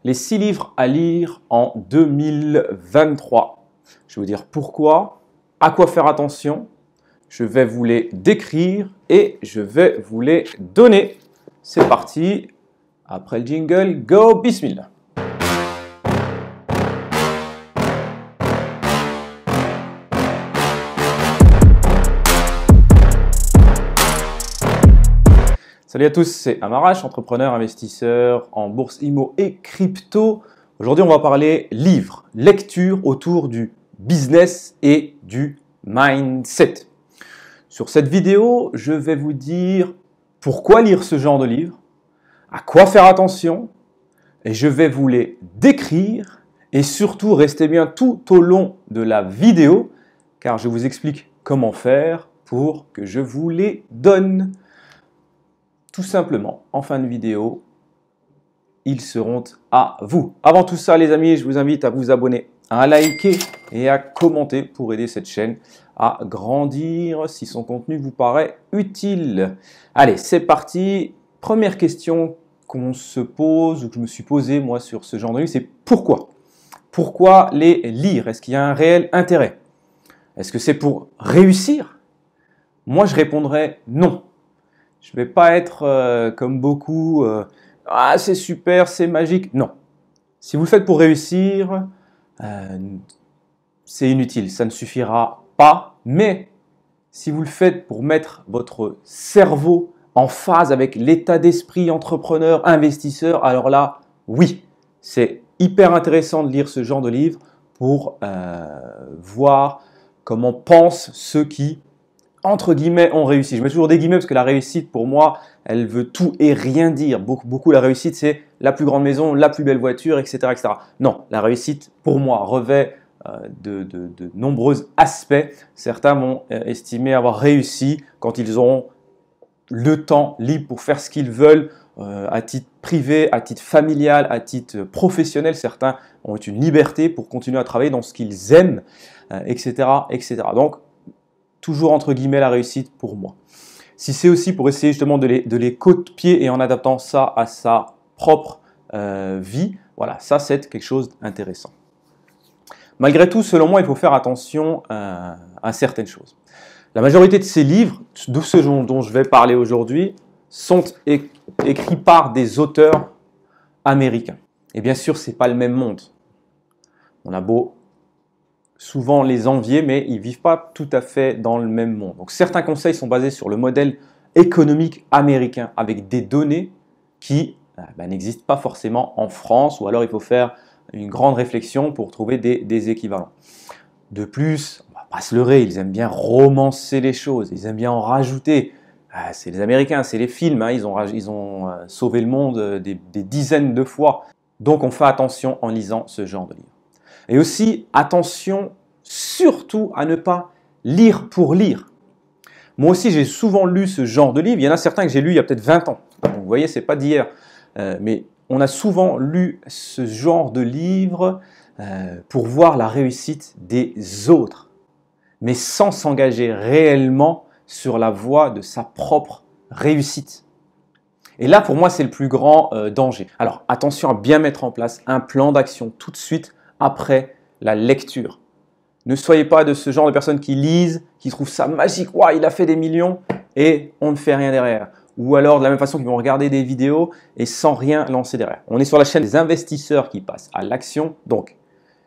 Les 6 livres à lire en 2023. Je vais vous dire pourquoi, à quoi faire attention. Je vais vous les décrire et je vais vous les donner. C'est parti. Après le jingle, go, bismillah. Salut à tous, c'est Amarash, entrepreneur, investisseur en bourse, immo et crypto. Aujourd'hui, on va parler livres, lecture autour du business et du mindset. Sur cette vidéo, je vais vous dire pourquoi lire ce genre de livre, à quoi faire attention, et je vais vous les décrire et surtout restez bien tout au long de la vidéo car je vous explique comment faire pour que je vous les donne. Tout simplement, en fin de vidéo, ils seront à vous. Avant tout ça, les amis, je vous invite à vous abonner, à liker et à commenter pour aider cette chaîne à grandir si son contenu vous paraît utile. Allez, c'est parti. Première question qu'on se pose ou que je me suis posée moi sur ce genre de livre, c'est pourquoi? Pourquoi les lire? Est-ce qu'il y a un réel intérêt? Est-ce que c'est pour réussir? Moi, je répondrais non. Je ne vais pas être comme beaucoup, ah c'est super, c'est magique. Non. Si vous le faites pour réussir, c'est inutile, ça ne suffira pas. Mais si vous le faites pour mettre votre cerveau en phase avec l'état d'esprit entrepreneur, investisseur, alors là, oui, c'est hyper intéressant de lire ce genre de livre pour voir comment pensent ceux qui entre guillemets, ont réussi. Je mets toujours des guillemets parce que la réussite, pour moi, elle veut tout et rien dire. Beaucoup la réussite, c'est la plus grande maison, la plus belle voiture, etc., etc. Non, la réussite, pour moi, revêt de nombreux aspects. Certains m'ont estimé avoir réussi quand ils auront le temps libre pour faire ce qu'ils veulent à titre privé, à titre familial, à titre professionnel. Certains ont une liberté pour continuer à travailler dans ce qu'ils aiment, etc., etc. Donc, toujours entre guillemets la réussite pour moi. Si c'est aussi pour essayer justement de les copier et en adaptant ça à sa propre vie, voilà, ça c'est quelque chose d'intéressant. Malgré tout, selon moi, il faut faire attention à certaines choses. La majorité de ces livres, de ce dont je vais parler aujourd'hui, sont écrits par des auteurs américains. Et bien sûr, ce n'est pas le même monde. On a beau souvent les envier, mais ils ne vivent pas tout à fait dans le même monde. Donc certains conseils sont basés sur le modèle économique américain avec des données qui n'existent pas forcément en France ou alors il faut faire une grande réflexion pour trouver des équivalents. De plus, on ne va pas se leurrer, ils aiment bien romancer les choses, ils aiment bien en rajouter. C'est les Américains, c'est les films, hein, ils ont sauvé le monde des dizaines de fois. Donc on fait attention en lisant ce genre de livre. Et aussi, attention surtout à ne pas lire pour lire. Moi aussi, j'ai souvent lu ce genre de livre. Il y en a certains que j'ai lus il y a peut-être 20 ans. Donc, vous voyez, ce n'est pas d'hier. Mais on a souvent lu ce genre de livre pour voir la réussite des autres, mais sans s'engager réellement sur la voie de sa propre réussite. Et là, pour moi, c'est le plus grand danger. Alors, attention à bien mettre en place un plan d'action tout de suite après la lecture. Ne soyez pas de ce genre de personnes qui lisent, qui trouvent ça magique, waouh, il a fait des millions et on ne fait rien derrière. Ou alors de la même façon qu'ils vont regarder des vidéos et sans rien lancer derrière. On est sur la chaîne des investisseurs qui passent à l'action. Donc,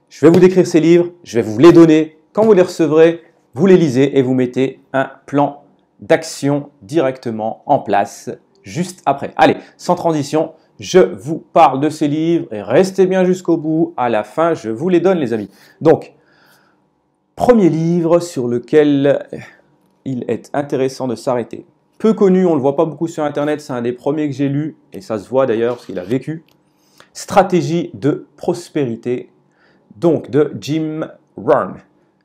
je vais vous décrire ces livres, je vais vous les donner. Quand vous les recevrez, vous les lisez et vous mettez un plan d'action directement en place juste après. Allez, sans transition, je vous parle de ces livres et restez bien jusqu'au bout. À la fin, je vous les donne, les amis. Donc, premier livre sur lequel il est intéressant de s'arrêter. Peu connu, on ne le voit pas beaucoup sur Internet. C'est un des premiers que j'ai lu et ça se voit d'ailleurs parce qu'il a vécu. Stratégie de prospérité, donc de Jim Rohn.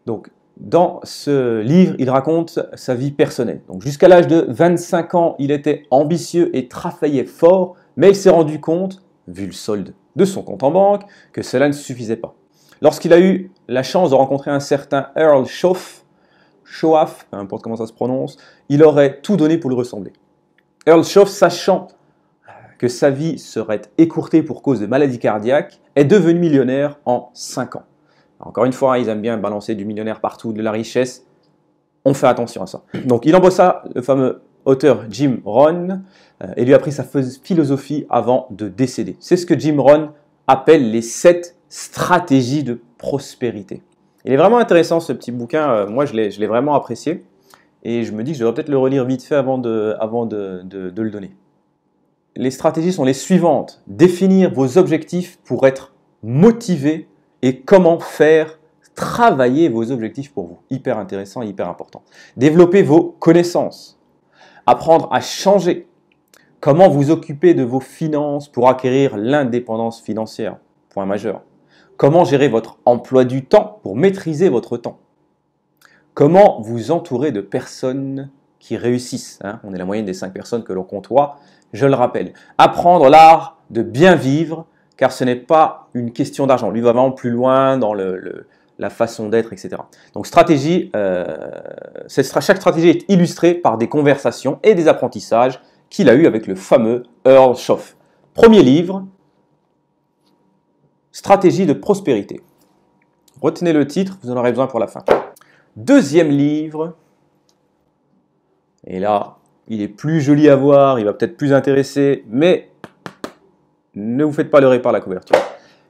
Donc, dans ce livre, il raconte sa vie personnelle. Donc, jusqu'à l'âge de 25 ans, il était ambitieux et travaillait fort. Mais il s'est rendu compte, vu le solde de son compte en banque, que cela ne suffisait pas. Lorsqu'il a eu la chance de rencontrer un certain Earl Shoaff, peu importe comment ça se prononce, il aurait tout donné pour lui ressembler. Earl Shoaff, sachant que sa vie serait écourtée pour cause de maladie cardiaque est devenu millionnaire en 5 ans. Encore une fois, ils aiment bien balancer du millionnaire partout, de la richesse. On fait attention à ça. Donc, il embaucha le fameux auteur Jim Rohn et lui a appris sa philosophie avant de décéder. C'est ce que Jim Rohn appelle les 7 stratégies de prospérité. Il est vraiment intéressant ce petit bouquin. Moi, je l'ai vraiment apprécié et je me dis que je devrais peut-être le relire vite fait avant de le donner. Les stratégies sont les suivantes. Définir vos objectifs pour être motivé et comment faire travailler vos objectifs pour vous. Hyper intéressant et hyper important. Développer vos connaissances. Apprendre à changer. Comment vous occuper de vos finances pour acquérir l'indépendance financière. Point majeur. Comment gérer votre emploi du temps pour maîtriser votre temps. Comment vous entourer de personnes qui réussissent. On est la moyenne des 5 personnes que l'on côtoie. Je le rappelle. Apprendre l'art de bien vivre, car ce n'est pas une question d'argent. Lui va vraiment plus loin dans la façon d'être, etc. Donc stratégie, chaque stratégie est illustrée par des conversations et des apprentissages qu'il a eu avec le fameux Earl Schoff. Premier livre, Stratégie de prospérité. Retenez le titre, vous en aurez besoin pour la fin. Deuxième livre, et là, il est plus joli à voir, il va peut-être plus intéresser, mais ne vous faites pas leurrer par la couverture.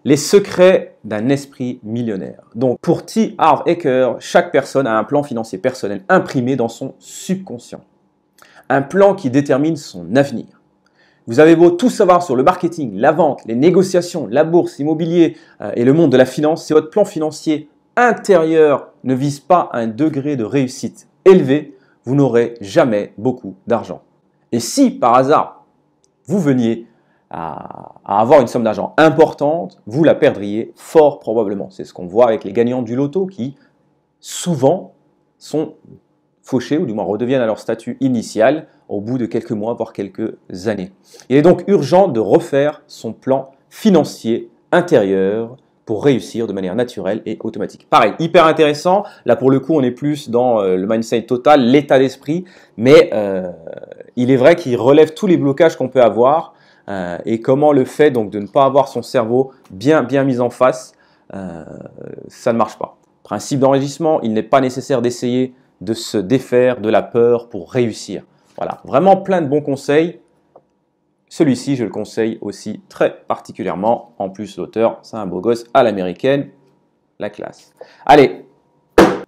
Les secrets d'un esprit millionnaire. Donc, pour T. Harv Eker, chaque personne a un plan financier personnel imprimé dans son subconscient. Un plan qui détermine son avenir. Vous avez beau tout savoir sur le marketing, la vente, les négociations, la bourse, l'immobilier et le monde de la finance, si votre plan financier intérieur ne vise pas un degré de réussite élevé, vous n'aurez jamais beaucoup d'argent. Et si, par hasard, vous veniez à avoir une somme d'argent importante, vous la perdriez fort probablement. C'est ce qu'on voit avec les gagnants du loto qui, souvent, sont fauchés ou du moins redeviennent à leur statut initial au bout de quelques mois, voire quelques années. Il est donc urgent de refaire son plan financier intérieur pour réussir de manière naturelle et automatique. Pareil, hyper intéressant. Là, pour le coup, on est plus dans le mindset total, l'état d'esprit, mais il est vrai qu'il relève tous les blocages qu'on peut avoir et comment le fait donc de ne pas avoir son cerveau bien mis en face, ça ne marche pas. Principe d'enrichissement, il n'est pas nécessaire d'essayer de se défaire de la peur pour réussir. Voilà, vraiment plein de bons conseils. Celui-ci, je le conseille aussi très particulièrement. En plus, l'auteur, c'est un beau gosse à l'américaine. La classe. Allez,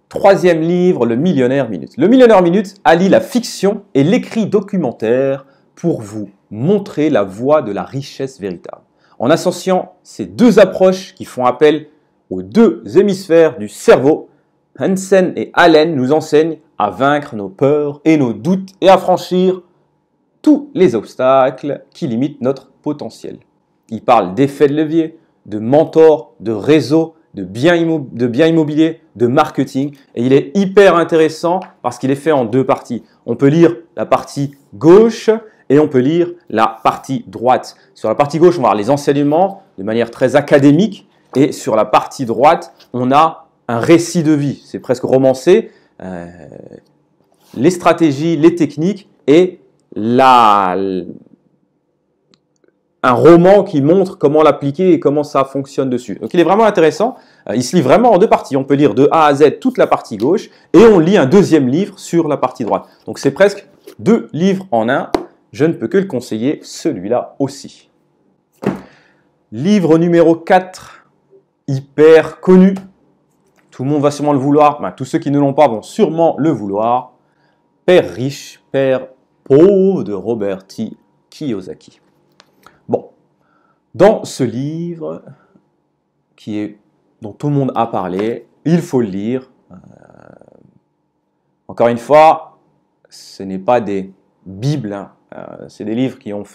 troisième livre, Le Millionnaire Minute. Le Millionnaire Minute allie la fiction et l'écrit documentaire pour vous montrer la voie de la richesse véritable. En associant ces deux approches qui font appel aux deux hémisphères du cerveau, Hansen et Allen nous enseignent à vaincre nos peurs et nos doutes et à franchir tous les obstacles qui limitent notre potentiel. Il parle d'effets de levier, de mentors, de réseaux, de biens immobiliers, de marketing. Et il est hyper intéressant parce qu'il est fait en deux parties. On peut lire la partie gauche et on peut lire la partie droite. Sur la partie gauche, on va avoir les enseignements de manière très académique. Et sur la partie droite, on a un récit de vie. C'est presque romancé. Les stratégies, les techniques et un roman qui montre comment l'appliquer et comment ça fonctionne dessus. Donc il est vraiment intéressant. Il se lit vraiment en deux parties. On peut lire de A à Z toute la partie gauche et on lit un deuxième livre sur la partie droite. Donc c'est presque deux livres en un. Je ne peux que le conseiller, celui-là aussi. Livre numéro 4, hyper connu. Tout le monde va sûrement le vouloir. Ben, tous ceux qui ne l'ont pas vont sûrement le vouloir. Père riche, Père pauvre de Robert T. Kiyosaki. Bon, dans ce livre dont tout le monde a parlé, il faut le lire. Encore une fois, ce n'est pas des bibles, hein. C'est des livres qui ont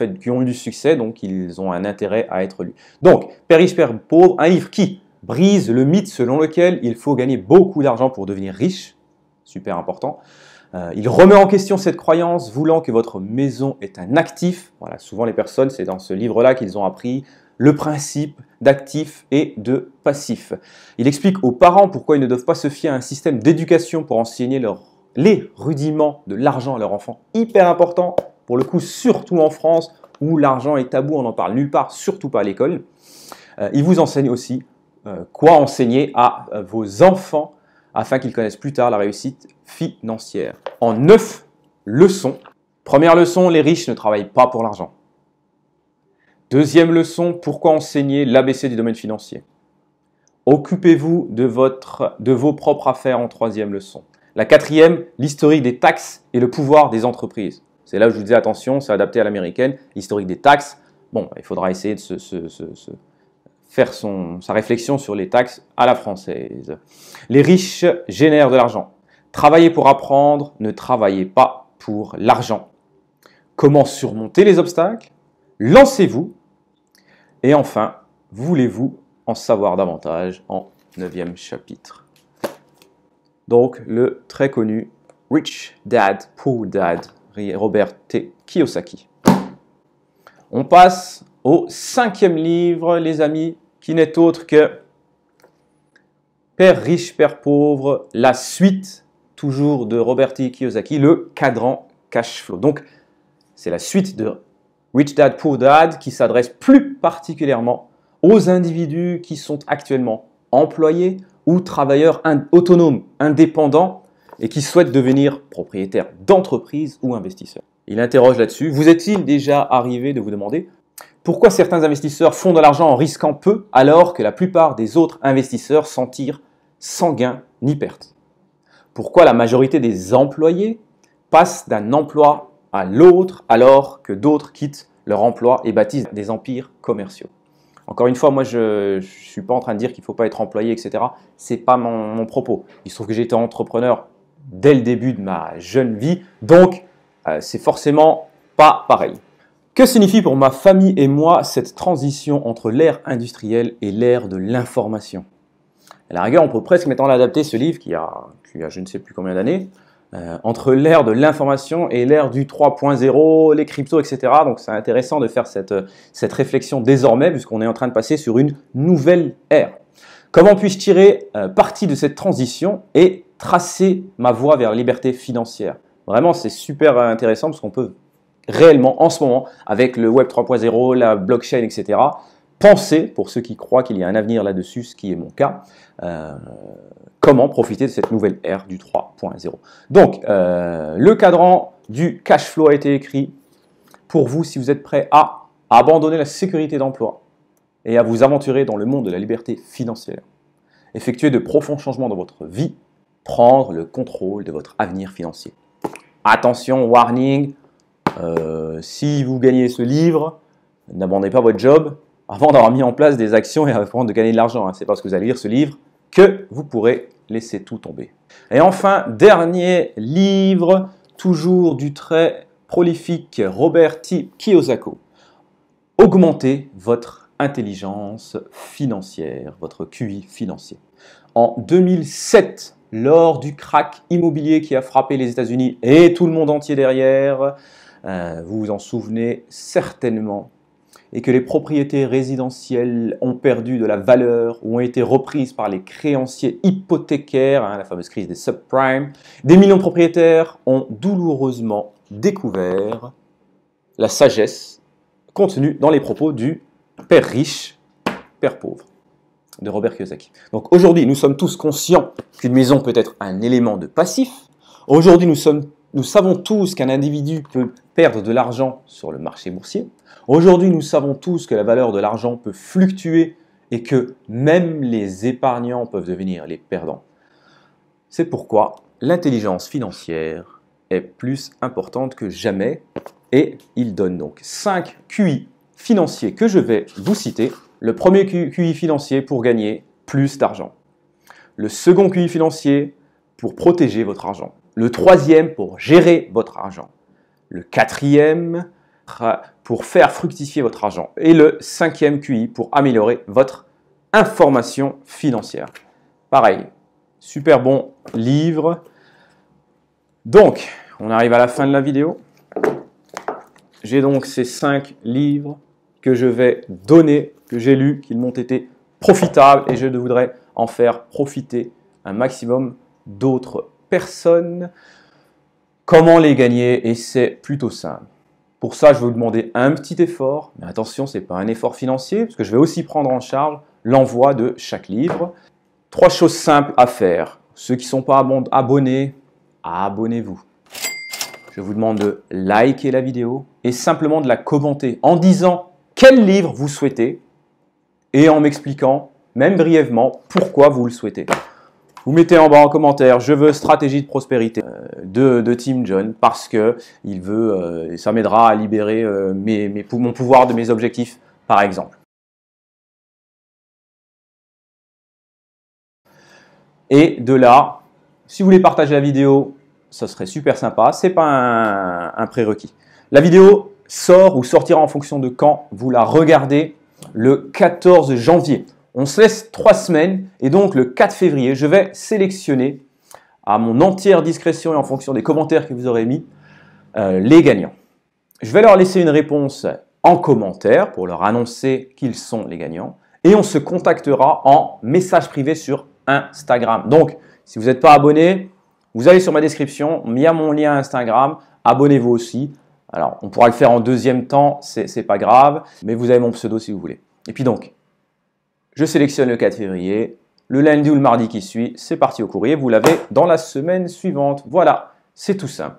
eu du succès, donc ils ont un intérêt à être lus. Donc, Père riche, Père pauvre, un livre qui brise le mythe selon lequel il faut gagner beaucoup d'argent pour devenir riche, super important. Il remet en question cette croyance, voulant que votre maison est un actif. Voilà, souvent les personnes, c'est dans ce livre-là qu'ils ont appris le principe d'actif et de passif. Il explique aux parents pourquoi ils ne doivent pas se fier à un système d'éducation pour enseigner les rudiments de l'argent à leurs enfants. Hyper important, pour le coup, surtout en France, où l'argent est tabou, on n'en parle nulle part, surtout pas à l'école. Il vous enseigne aussi quoi enseigner à vos enfants afin qu'ils connaissent plus tard la réussite financière. En 9 leçons. Première leçon, les riches ne travaillent pas pour l'argent. Deuxième leçon, pourquoi enseigner l'ABC du domaine financier. Occupez-vous de vos propres affaires en troisième leçon. La quatrième, l'historique des taxes et le pouvoir des entreprises. C'est là où je vous disais attention, c'est adapté à l'américaine, l'historique des taxes. Bon, il faudra essayer de faire sa réflexion sur les taxes à la française. Les riches génèrent de l'argent. Travaillez pour apprendre, ne travaillez pas pour l'argent. Comment surmonter les obstacles? Lancez-vous. Et enfin, voulez-vous en savoir davantage en 9e chapitre. Donc, le très connu Rich Dad, Poor Dad, Robert T. Kiyosaki. On passe au 5e livre, les amis, qui n'est autre que Père riche, Père pauvre, la suite, toujours de Robert T. Kiyosaki, le cadran cash flow. Donc, c'est la suite de Rich Dad, Poor Dad qui s'adresse plus particulièrement aux individus qui sont actuellement employés ou travailleurs autonomes, indépendants et qui souhaitent devenir propriétaires d'entreprises ou investisseurs. Il interroge là-dessus. Vous est-il déjà arrivé de vous demander pourquoi certains investisseurs font de l'argent en risquant peu alors que la plupart des autres investisseurs s'en tirent sans gain ni perte? Pourquoi la majorité des employés passent d'un emploi à l'autre alors que d'autres quittent leur emploi et bâtissent des empires commerciaux? Encore une fois, moi, je ne suis pas en train de dire qu'il ne faut pas être employé, etc. Ce n'est pas mon propos. Il se trouve que j'ai été entrepreneur dès le début de ma jeune vie, donc c'est forcément pas pareil. Que signifie pour ma famille et moi cette transition entre l'ère industrielle et l'ère de l'information? À la rigueur, on peut presque maintenant l'adapter, ce livre qui a je ne sais plus combien d'années, entre l'ère de l'information et l'ère du 3.0, les cryptos, etc. Donc c'est intéressant de faire cette réflexion désormais, puisqu'on est en train de passer sur une nouvelle ère. Comment puis-je tirer parti de cette transition et tracer ma voie vers la liberté financière? Vraiment, c'est super intéressant parce qu'on peut réellement, en ce moment, avec le Web 3.0, la blockchain, etc., penser, pour ceux qui croient qu'il y a un avenir là-dessus, ce qui est mon cas, comment profiter de cette nouvelle ère du 3.0. Donc, le cadran du cash flow a été écrit pour vous si vous êtes prêt à abandonner la sécurité d'emploi et à vous aventurer dans le monde de la liberté financière, effectuer de profonds changements dans votre vie, prendre le contrôle de votre avenir financier. Attention, warning, si vous gagnez ce livre, n'abandonnez pas votre job avant d'avoir mis en place des actions et avant de gagner de l'argent. C'est parce que vous allez lire ce livre que vous pourrez laisser tout tomber. Et enfin, dernier livre, toujours du très prolifique Robert T. Kiyosaki. Augmentez votre intelligence financière, votre QI financier. En 2007, lors du krach immobilier qui a frappé les États-Unis et tout le monde entier derrière, vous vous en souvenez certainement, et que les propriétés résidentielles ont perdu de la valeur ou ont été reprises par les créanciers hypothécaires, la fameuse crise des subprimes, des millions de propriétaires ont douloureusement découvert la sagesse contenue dans les propos du Père riche, Père pauvre de Robert Kiyosaki. Donc aujourd'hui, nous sommes tous conscients qu'une maison peut être un élément de passif. Aujourd'hui, nous savons tous qu'un individu peut perdre de l'argent sur le marché boursier. Aujourd'hui, nous savons tous que la valeur de l'argent peut fluctuer et que même les épargnants peuvent devenir les perdants. C'est pourquoi l'intelligence financière est plus importante que jamais et il donne donc 5 QI financiers que je vais vous citer. Le premier QI financier pour gagner plus d'argent. Le second QI financier pour protéger votre argent. Le troisième pour gérer votre argent. Le quatrième pour faire fructifier votre argent. Et le cinquième QI pour améliorer votre information financière. Pareil, super bon livre. Donc, on arrive à la fin de la vidéo. J'ai donc ces 5 livres que je vais donner, que j'ai lus, qui m'ont été profitables et je voudrais en faire profiter un maximum d'autres personnes. Comment les gagner? Et c'est plutôt simple. Pour ça, je vais vous demander un petit effort, mais attention, ce n'est pas un effort financier, parce que je vais aussi prendre en charge l'envoi de chaque livre. 3 choses simples à faire. Ceux qui ne sont pas abonnés, abonnez-vous. Je vous demande de liker la vidéo et simplement de la commenter en disant quel livre vous souhaitez et en m'expliquant, même brièvement, pourquoi vous le souhaitez. Vous mettez en bas en commentaire, je veux stratégie de prospérité de Tim John parce que ça m'aidera à libérer mon pouvoir de mes objectifs, par exemple. Et de là, si vous voulez partager la vidéo, ça serait super sympa. Ce n'est pas un prérequis. La vidéo sort ou sortira en fonction de quand vous la regardez le 14 janvier. On se laisse 3 semaines et donc le 4 février, je vais sélectionner à mon entière discrétion et en fonction des commentaires que vous aurez mis, les gagnants. Je vais leur laisser une réponse en commentaire pour leur annoncer qu'ils sont les gagnants et on se contactera en message privé sur Instagram. Donc, si vous n'êtes pas abonné, vous allez sur ma description, il y a mon lien Instagram, abonnez-vous aussi. Alors, on pourra le faire en deuxième temps, c'est pas grave, mais vous avez mon pseudo si vous voulez. Et puis donc, je sélectionne le 4 février, le lundi ou le mardi qui suit, c'est parti au courrier, vous l'avez dans la semaine suivante. Voilà, c'est tout simple.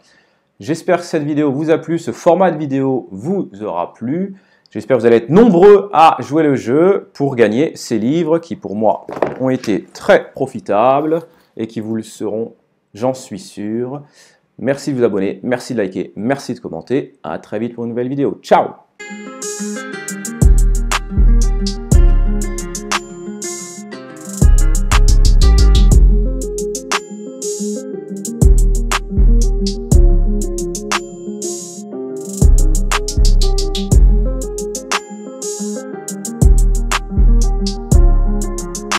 J'espère que cette vidéo vous a plu, ce format de vidéo vous aura plu. J'espère que vous allez être nombreux à jouer le jeu pour gagner ces livres qui, pour moi, ont été très profitables et qui vous le seront, j'en suis sûr. Merci de vous abonner, merci de liker, merci de commenter. À très vite pour une nouvelle vidéo. Ciao!